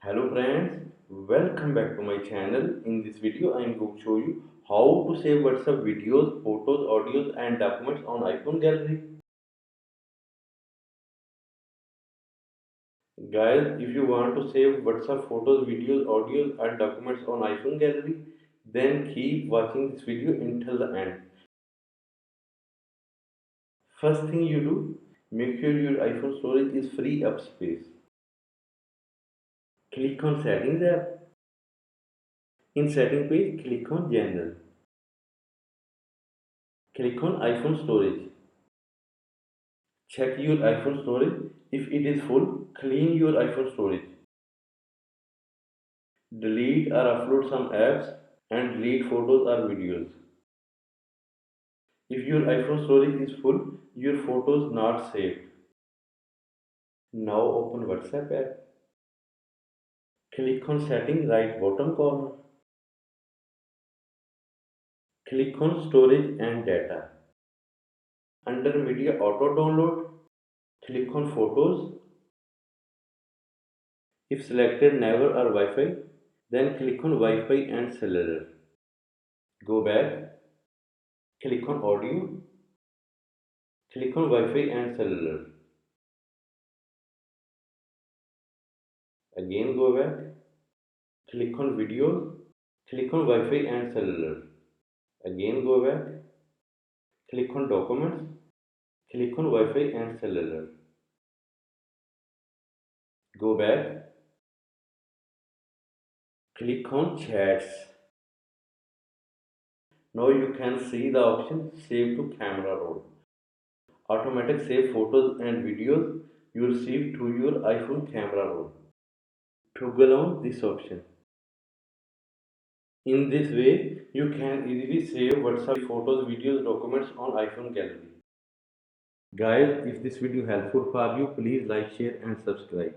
Hello friends, welcome back to my channel. In this video I am going to show you how to save WhatsApp videos, photos, audios and documents on iPhone gallery. Guys, if you want to save WhatsApp photos, videos, audios and documents on iPhone gallery, then keep watching this video until the end. First thing you do, make sure your iPhone storage is free up space. Click on Settings app. In Setting page, click on General. Click on iPhone storage. Check your iPhone storage. If it is full, clean your iPhone storage. Delete or upload some apps and delete photos or videos. If your iPhone storage is full, your photos not saved. Now open WhatsApp app. Click on Setting right bottom corner. Click on Storage and Data. Under Media Auto Download, click on Photos. If selected Never or Wi-Fi, then click on Wi-Fi and Cellular. Go back. Click on Audio. Click on Wi-Fi and Cellular. Again go back. Click on Videos. Click on Wi-Fi and Cellular. Again go back. Click on Documents. Click on Wi-Fi and Cellular. Go back. Click on Chats. Now you can see the option Save to Camera Roll. Automatic save photos and videos you receive to your iPhone camera roll. Toggle on this option. In this way, you can easily save WhatsApp photos, videos, documents on iPhone gallery. Guys, if this video helpful for you, please like, share and subscribe.